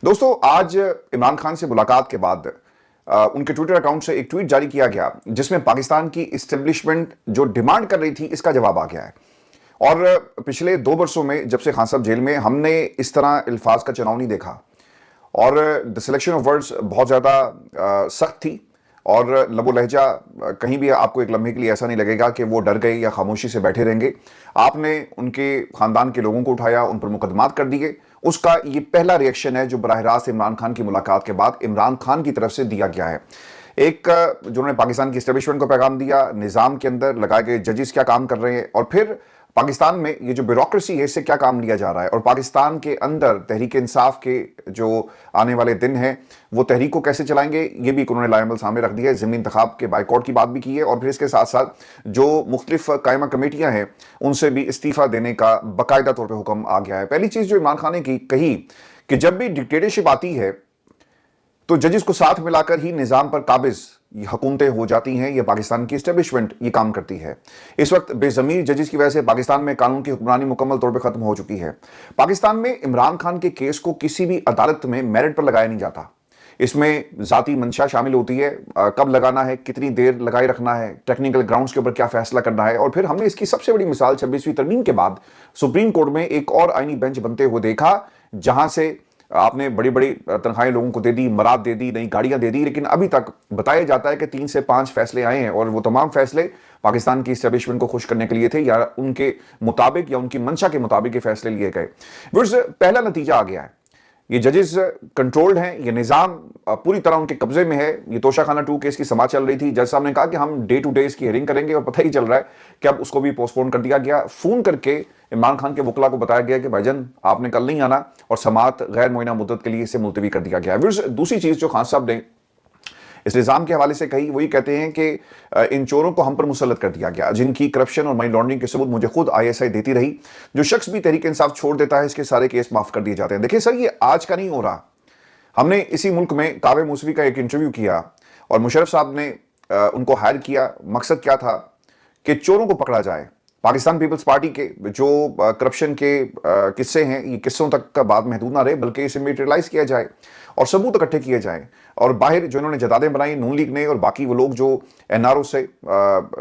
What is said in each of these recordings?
दोस्तों आज इमरान खान से मुलाकात के बाद उनके ट्विटर अकाउंट से एक ट्वीट जारी किया गया जिसमें पाकिस्तान की इस्टेब्लिशमेंट जो डिमांड कर रही थी इसका जवाब आ गया है। और पिछले 2 वर्षों में जब से खान साहब जेल में, हमने इस तरह अल्फाज का चुनाव नहीं देखा और द सिलेक्शन ऑफ वर्ड्स बहुत ज़्यादा सख्त थी और लबो लहजा कहीं भी आपको एक लम्हे के लिए ऐसा नहीं लगेगा कि वो डर गए या खामोशी से बैठे रहेंगे। आपने उनके ख़ानदान के लोगों को उठाया, उन पर मुकदमात कर दिए। उसका ये पहला रिएक्शन है जो बराह रास्त इमरान खान की मुलाकात के बाद इमरान खान की तरफ से दिया गया है। एक जिन्होंने पाकिस्तान की इस्टेब्लिशमेंट को पैगाम दिया, निज़ाम के अंदर लगाए गए जजेस क्या काम कर रहे हैं और फिर पाकिस्तान में ये जो ब्यूरोक्रेसी है इससे क्या काम लिया जा रहा है और पाकिस्तान के अंदर तहरीक इंसाफ के जो आने वाले दिन हैं वो तहरीक को कैसे चलाएंगे, ये भी उन्होंने लाएमल सामने रख दिया है। ज़िमनी इंतखाब के बाइकआउट की बात भी की है और फिर इसके साथ साथ जो मुख्तलिफ कायमा कमेटियां हैं उनसे भी इस्तीफ़ा देने का बाकायदा तौर पर हुक्म आ गया है। पहली चीज़ जो इमरान खान ने कही कि जब भी डिक्टेटरशिप आती है तो जजेस को साथ मिलाकर ही निज़ाम पर काबिज हुकूमतें हो जाती हैं। ये पाकिस्तान की इस्टेब्लिशमेंट ये काम करती है। इस वक्त बेज़मीर जजेस की वजह से पाकिस्तान में कानून की हुक्मरानी मुकम्मल तौर पर ख़त्म हो चुकी है। पाकिस्तान में इमरान खान के केस को किसी भी अदालत में मेरिट पर लगाया नहीं जाता। इसमें ज़ाती मंशा शामिल होती है, कब लगाना है, कितनी देर लगाए रखना है, टेक्निकल ग्राउंड्स के ऊपर क्या फैसला करना है। और फिर हमने इसकी सबसे बड़ी मिसाल 26वीं तरमीम के बाद सुप्रीम कोर्ट में एक और आईनी बेंच बनते हुए देखा जहां से आपने बड़ी बड़ी तनख्वाहें लोगों को दे दी, मराद दे दी, नई गाड़ियां दे दी, लेकिन अभी तक बताया जाता है कि 3 से 5 फैसले आए हैं और वो तमाम फैसले पाकिस्तान की इस्टेब्लिशमेंट को खुश करने के लिए थे या उनके मुताबिक या उनकी मंशा के मुताबिक ये फैसले लिए गए। पहला नतीजा आ गया है, ये जजेस कंट्रोल्ड हैं, ये निज़ाम पूरी तरह उनके कब्जे में है। ये तोशाखाना 2 केस की समाज चल रही थी, जज साहब ने कहा कि हम डे टू डे इसकी हियरिंग करेंगे और पता ही चल रहा है कि अब उसको भी पोस्टपोन कर दिया गया। फोन करके इमरान खान के वकला को बताया गया कि भाईजान आपने कल नहीं आना और समाअत गैर मुअय्यना मुद्दत के लिए इसे मुलतवी कर दिया गया है। दूसरी चीज़ जो खान साहब ने इस निज़ाम के हवाले से कही वही कहते हैं कि इन चोरों को हम पर मुसल्लत कर दिया गया जिनकी करप्शन और मनी लॉन्ड्रिंग के सबूत मुझे खुद ISI देती रही। जो शख्स भी तहरीक इंसाफ छोड़ देता है इसके सारे केस माफ कर दिए जाते हैं। देखिए सर, ये आज का नहीं हो रहा। हमने इसी मुल्क में कावे मूसवी का एक इंटरव्यू किया और मुशर्रफ साहब ने उनको हायर किया। मकसद क्या था कि चोरों को पकड़ा जाए। पाकिस्तान पीपल्स पार्टी के जो करप्शन के किस्से हैं ये किस्सों तक का बात महदूद ना रहे बल्कि इसे मेटेरियलाइज किया जाए और सबूत इकट्ठे किए जाएं। और बाहर जो इन्होंने जदादें बनाई नून लीग ने और बाकी वो लोग जो NRO से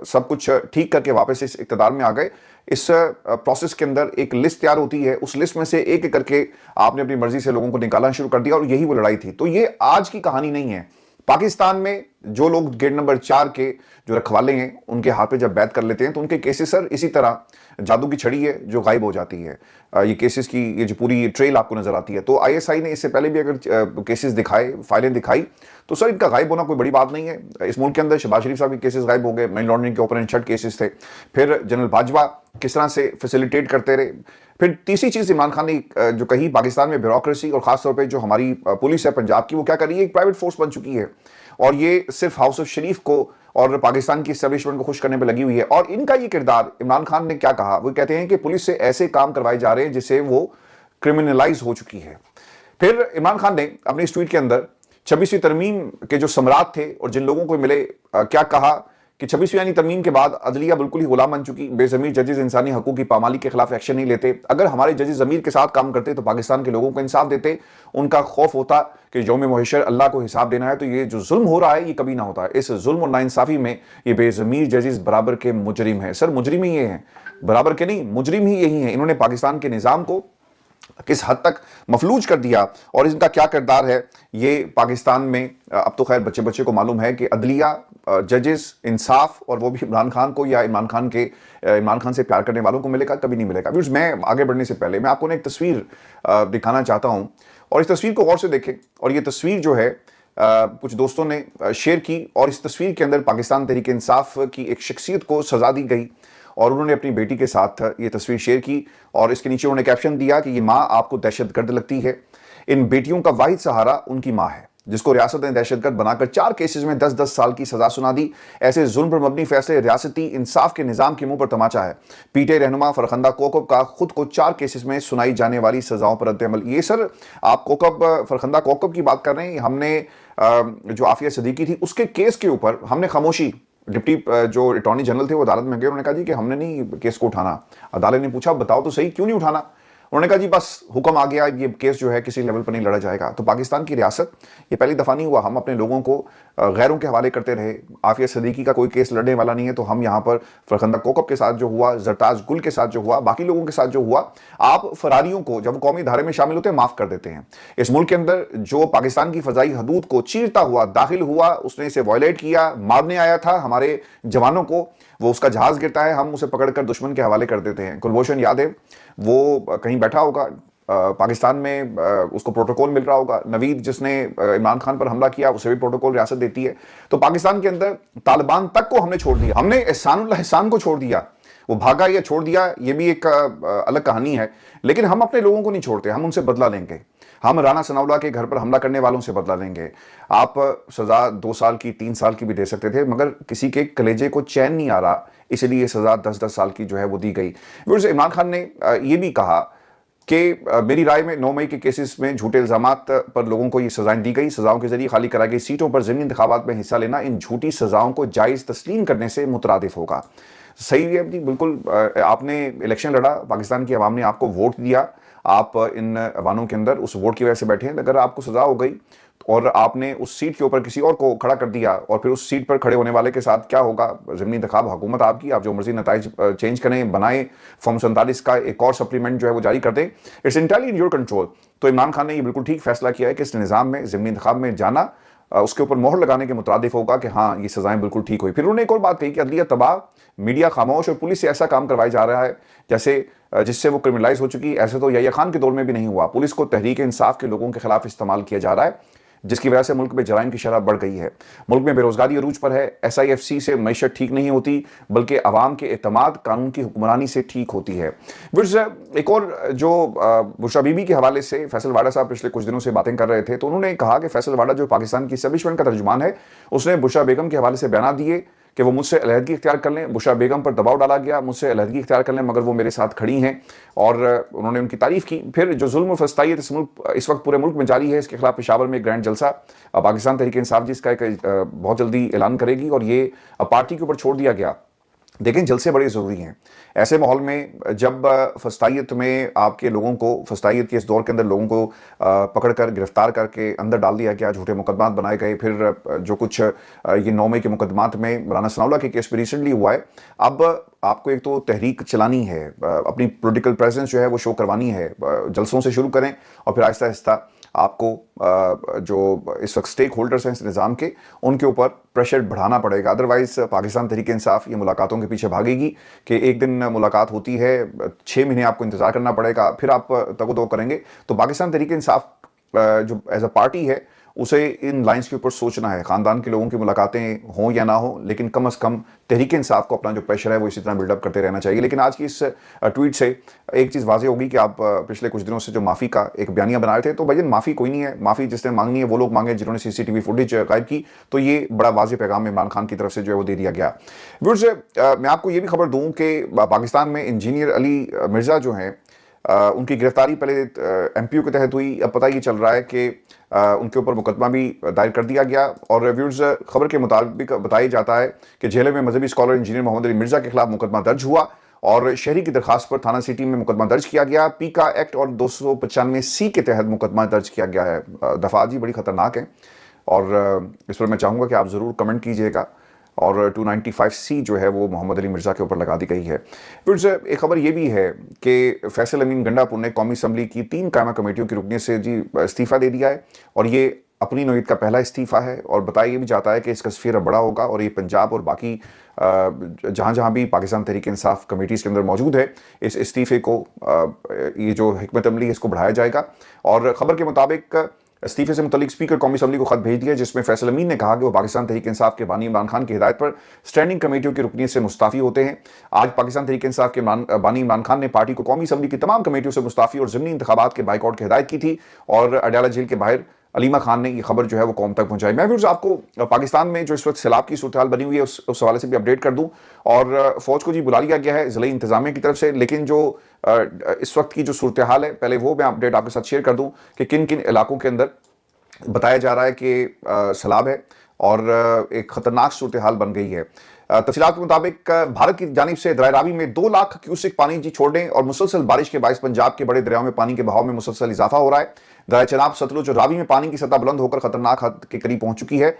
सब कुछ ठीक करके वापस इस इक़्तिदार में आ गए, इस प्रोसेस के अंदर एक लिस्ट तैयार होती है, उस लिस्ट में से एक एक करके आपने अपनी मर्जी से लोगों को निकालना शुरू कर दिया और यही वो लड़ाई थी। तो ये आज की कहानी नहीं है। पाकिस्तान में जो लोग गेट नंबर 4 के जो रखवाले हैं उनके हाथ पे जब बैत कर लेते हैं तो उनके केसेस सर इसी तरह जादू की छड़ी है जो गायब हो जाती है। ये केसेस की ये जो पूरी ट्रेल आपको नजर आती है। तो ISI ने इससे पहले भी अगर केसेस दिखाए, फाइलें दिखाई तो सर इनका गायब होना कोई बड़ी बात नहीं है। इस मुल्क के अंदर शहबाज शरीफ साहब के केसेस गायब हो गए, मनी लॉन्ड्रिंग के ओपन एंड शट केसेस थे, फिर जनरल बाजवा किस तरह से फैसिलिटेट करते रहे। फिर तीसरी चीज इमरान खान ने जो कही, पाकिस्तान में ब्यूरोक्रेसी और खासतौर पर जो हमारी पुलिस है पंजाब की वो क्या कर रही है, एक प्राइवेट फोर्स बन चुकी है और ये सिर्फ हाउस ऑफ शरीफ को और पाकिस्तान की एस्टेब्लिशमेंट को खुश करने पर लगी हुई है। और इनका ये किरदार, इमरान खान ने क्या कहा, वो कहते हैं कि पुलिस से ऐसे काम करवाए जा रहे हैं जिससे वो क्रिमिनलाइज हो चुकी है। फिर इमरान खान ने अपने इस ट्वीट के अंदर 26वीं तरमीम के जो सम्राट थे और जिन लोगों को मिले क्या कहा कि 26वीं तरमीम के बाद अदलिया बिल्कुल ही गुलाम बन चुकी, बेज़मीर जजेस इंसानी हकूक़ की पामाली के खिलाफ एक्शन नहीं लेते। अगर हमारे जजेस ज़मीर के साथ काम करते तो पाकिस्तान के लोगों को इंसाफ देते। उनका खौफ होता कि यौम महशर अल्लाह को हिसाब देना है तो ये जो जुल्म हो रहा है ये कभी ना होता। इस जुल्म और नाइंसाफ़ी में ये बेज़मीर जजेस बराबर के मुजरिम हैं। सर मुजरिम ही ये हैं, बराबर के नहीं, मुजरिम ही यही हैं। इन्होंने पाकिस्तान के निज़ाम को किस हद तक मफलूज कर दिया और इनका क्या किरदार है ये पाकिस्तान में अब तो खैर बच्चे बच्चे को मालूम है कि अदलिया, जजेस, इंसाफ और वो भी इमरान खान को या इमरान खान से प्यार करने वालों को मिलेगा, कभी नहीं मिलेगा। मैं आगे बढ़ने से पहले मैं आपको ना एक तस्वीर दिखाना चाहता हूं और इस तस्वीर को गौर से देखें। और ये तस्वीर जो है कुछ दोस्तों ने शेयर की और इस तस्वीर के अंदर पाकिस्तान तहरीक इंसाफ की एक शख्सियत को सजा दी गई और उन्होंने अपनी बेटी के साथ ये तस्वीर शेयर की और इसके नीचे उन्होंने कैप्शन दिया कि ये माँ आपको दहशतगर्द लगती है। इन बेटियों का वाहिद सहारा उनकी माँ है जिसको रियासत ने दहशतगर्द बनाकर 4 केसेस में 10-10 साल की सजा सुना दी। ऐसे जुल्म पर मबनी फैसले रियासती इंसाफ के निज़ाम के मुंह पर तमाचा है। पीटे रहनुमा फरखंदा कोकब का खुद को 4 केसेस में सुनाई जाने वाली सजाओं पर रद्द-ए-अमल। ये सर आप फरखंदा कोकब की बात कर रहे हैं। हमने जो आफिया सदीकी थी उसके केस के ऊपर हमने खामोशी, डिप्टी जो अटॉर्नी जनरल थे वो अदालत में गए, उन्होंने कहा जी कि हमने नहीं केस को उठाना। अदालत ने पूछा बताओ तो सही क्यों नहीं उठाना। انہوں نے کہا جی بس حکم آ گیا, یہ کیس جو ہے کسی لیول پر نہیں لڑا جائے گا. تو پاکستان کی ریاست, یہ پہلی دفعہ نہیں ہوا, ہم اپنے لوگوں کو غیروں کے حوالے کرتے رہے. عافیہ صدیقی کا کوئی کیس لڑنے والا نہیں ہے, تو ہم یہاں پر فرخندہ کوکب کے ساتھ جو ہوا, زرتاج گل کے ساتھ جو ہوا, باقی لوگوں کے ساتھ جو ہوا, آپ فراریوں کو جب قومی دھارے میں شامل ہوتے ہیں معاف کر دیتے ہیں. اس ملک کے اندر جو پاکستان کی فضائی حدود کو چیرتا ہوا داخل ہوا, اس نے اسے وائلیٹ کیا, مارنے آیا تھا ہمارے جوانوں کو, وہ اس کا جہاز گرتا ہے, ہم اسے پکڑ کر دشمن کے حوالے کر دیتے ہیں. کلبھوشن یادو وہ کہیں بیٹھا ہوگا پاکستان میں, اس کو پروٹوکول مل رہا ہوگا. نوید جس نے عمران خان پر حملہ کیا, اسے بھی پروٹوکول ریاست دیتی ہے. تو پاکستان کے اندر طالبان تک کو ہم نے چھوڑ دیا, ہم نے احسان اللہ احسان کو چھوڑ دیا, وہ بھاگا یا چھوڑ دیا یہ بھی ایک الگ کہانی ہے. لیکن ہم اپنے لوگوں کو نہیں چھوڑتے, ہم ان سے بدلہ لیں گے. ہم رانا ثناء اللہ کے گھر پر حملہ کرنے والوں سے بدلہ لیں گے. آپ سزا 2 سال کی 3 سال کی بھی دے سکتے تھے, مگر کسی کے کلیجے کو چین نہیں آ رہا, اس لیے سزا 10 سال کی جو ہے وہ دی گئی. عمران خان نے یہ بھی کہا کہ میری رائے میں 9 مئی کے کیسز میں جھوٹے الزامات پر لوگوں کو یہ سزائیں دی گئی, سزاؤں کے ذریعے خالی کرائی گئی سیٹوں پر ضمنی انتخابات میں حصہ لینا ان جھوٹی سزاؤں کو جائز تسلیم کرنے سے مترادف ہوگا. صحیح ہے جی, بالکل. آپ نے الیکشن لڑا, پاکستان کی عوام نے آپ کو ووٹ دیا, آپ ان ایوانوں کے اندر اس ووٹ کی وجہ سے بیٹھے ہیں. اگر آپ کو سزا ہو گئی اور آپ نے اس سیٹ کے اوپر کسی اور کو کھڑا کر دیا, اور پھر اس سیٹ پر کھڑے ہونے والے کے ساتھ کیا ہوگا, ضمنی انتخاب, حکومت آپ کی, آپ جو مرضی نتائج چینج کریں, بنائیں, فارم 47 کا ایک اور سپلیمنٹ جو ہے وہ جاری کر دیں, it's entirely in your control. تو عمران خان نے یہ بالکل ٹھیک فیصلہ کیا ہے کہ اس نظام میں ضمنی انتخاب میں جانا اس کے اوپر مہر لگانے کے مترادف ہوگا کہ ہاں یہ سزائیں بالکل ٹھیک ہوئی. پھر انہوں نے ایک اور بات کہی کہ عدلیہ تباہ, میڈیا خاموش, اور پولیس سے ایسا کام کروایا جا رہا ہے جیسے جس سے وہ کرمنلائز ہو چکی. ایسے تو یحییٰ خان کے دور میں بھی نہیں ہوا. پولیس کو تحریک انصاف کے لوگوں کے خلاف استعمال کیا جا رہا ہے, جس کی وجہ سے ملک میں جرائم کی شرح بڑھ گئی ہے. ملک میں بے روزگاری عروج پر ہے. SIFC سے معیشت ٹھیک نہیں ہوتی, بلکہ عوام کے اعتماد قانون کی حکمرانی سے ٹھیک ہوتی ہے. ایک اور جو بشرا بی بی کے حوالے سے فیصل واڈا صاحب پچھلے کچھ دنوں سے باتیں کر رہے تھے, تو انہوں نے کہا کہ فیصل واڈا جو پاکستان کی اسٹیبلشمنٹ کا ترجمان ہے, اس نے بشرا بیگم کے حوالے سے بیانات دیے کہ وہ مجھ سے علیحدگی اختیار کر لیں. بشرا بیگم پر دباؤ ڈالا گیا مجھ سے علیحدگی اختیار کر لیں, مگر وہ میرے ساتھ کھڑی ہیں, اور انہوں نے ان کی تعریف کی. پھر جو ظلم و فسطائیت اس وقت پورے ملک میں جاری ہے, اس کے خلاف پشاور میں ایک گرینڈ جلسہ پاکستان تحریک انصاف جس کا بہت جلدی اعلان کرے گی, اور یہ پارٹی کے اوپر چھوڑ دیا گیا. دیکھیں جلسے بڑے ضروری ہیں ایسے ماحول میں, جب فسطائیت میں آپ کے لوگوں کو, فسطائیت کے اس دور کے اندر لوگوں کو پکڑ کر گرفتار کر کے اندر ڈال دیا گیا, جھوٹے مقدمات بنائے گئے. پھر جو کچھ یہ 9 مئی کے مقدمات میں رانا ثناء اللہ کے کیس میں ریسنٹلی ہوا ہے, اب آپ کو ایک تو تحریک چلانی ہے, اپنی پولیٹیکل پریزنس جو ہے وہ شو کروانی ہے, جلسوں سے شروع کریں, اور پھر آہستہ آہستہ آپ کو جو اس وقت سٹیک ہولڈرز ہیں اس نظام کے, ان کے اوپر پریشر بڑھانا پڑے گا. ادروائز پاکستان تحریک انصاف یہ ملاقاتوں کے پیچھے بھاگے گی کہ ایک دن ملاقات ہوتی ہے, 6 مہینے آپ کو انتظار کرنا پڑے گا, پھر آپ تگ و دو کریں گے. تو پاکستان تحریک انصاف جو ایز اے پارٹی ہے, اسے ان لائنز کے اوپر سوچنا ہے. خاندان کے لوگوں کی ملاقاتیں ہوں یا نہ ہوں, لیکن کم از کم تحریک انصاف کو اپنا جو پریشر ہے وہ اسی طرح بلڈ اپ کرتے رہنا چاہیے. لیکن آج کی اس ٹویٹ سے ایک چیز واضح ہوگی کہ آپ پچھلے کچھ دنوں سے جو معافی کا ایک بیانیہ بنا رہے تھے, تو بھائی معافی کوئی نہیں ہے, معافی جس نے مانگنی ہے وہ لوگ مانگے جنہوں نے CCTV فوٹیج غائب کی. تو یہ بڑا واضح پیغام عمران خان کی طرف سے جو ہے وہ دے دیا گیا. ویورز, میں آپ کو یہ بھی خبر دوں کہ پاکستان میں انجینئر علی مرزا جو ہیں, ان کی گرفتاری پہلے MPO کے تحت ہوئی, اب پتہ یہ چل رہا ہے کہ ان کے اوپر مقدمہ بھی دائر کر دیا گیا. اور ویورز, خبر کے مطابق بتایا جاتا ہے کہ جیلے میں مذہبی اسکالر انجینئر محمد علی مرزا کے خلاف مقدمہ درج ہوا, اور شہری کی درخواست پر تھانہ سٹی میں مقدمہ درج کیا گیا. PICA ایکٹ اور 295C کے تحت مقدمہ درج کیا گیا ہے. دفعات جی بڑی خطرناک ہیں, اور اس پر میں چاہوں گا کہ آپ ضرور کمنٹ کیجئے گا. اور 295C جو ہے وہ محمد علی مرزا کے اوپر لگا دی گئی ہے. پھر ایک خبر یہ بھی ہے کہ فیصل امین گنڈا پور نے قومی اسمبلی کی 3 قائمہ کمیٹیوں کی رکنیت سے جی استعفیٰ دے دیا ہے, اور یہ اپنی نوعیت کا پہلا استعفیٰ ہے, اور بتایا یہ بھی جاتا ہے کہ اس کا سفیر بڑا ہوگا, اور یہ پنجاب اور باقی جہاں جہاں بھی پاکستان تحریک انصاف کمیٹیز کے اندر موجود ہے, اس استعفے کو یہ جو حکمت عملی ہے اس کو بڑھایا جائے گا. اور خبر کے مطابق استعفے سے متعلق اسپیکر قومی اسمبلی کو خط بھیج دیا, جس میں فیصل امین نے کہا کہ وہ پاکستان تحریک انصاف کے بانی عمران خان کی ہدایت پر اسٹینڈنگ کمیٹیوں کی رکنیت سے مستعفی ہوتے ہیں. آج پاکستان تحریک انصاف کے بانی عمران خان نے پارٹی کو قومی اسمبلی کی تمام کمیٹیوں سے مستعفی اور ضمنی انتخابات کے بائیکاٹ کی ہدایت کی تھی, اور اڈیالہ جیل کے باہر علیمہ خان نے یہ خبر جو ہے وہ قوم تک پہنچائی. میں بھی آپ کو پاکستان میں جو اس وقت سیلاب کی صورتحال بنی ہوئی ہے اس حوالے سے بھی اپڈیٹ کر دوں. اور فوج کو جی بلا لیا گیا ہے ضلعی انتظامیہ کی طرف سے, لیکن جو اس وقت کی جو صورتحال ہے پہلے وہ میں اپڈیٹ آپ کے ساتھ شیئر کر دوں کہ کن کن علاقوں کے اندر بتایا جا رہا ہے کہ سیلاب ہے اور ایک خطرناک صورتحال بن گئی ہے. तफसीलात के मुताबिक भारत की जानिब से दरिया रावी में 2 लाख क्यूसेक पानी जी छोड़ने और मुसलसल बारिश के बायस पंजाब के बड़े दरियाओं में पानी के बहाव में मुसलसल इजाफा हो रहा है। दरिया चनाब, सतलुज और रावी में पानी की सतह बुलंद होकर खतरनाक हद के करीब पहुंच चुकी है।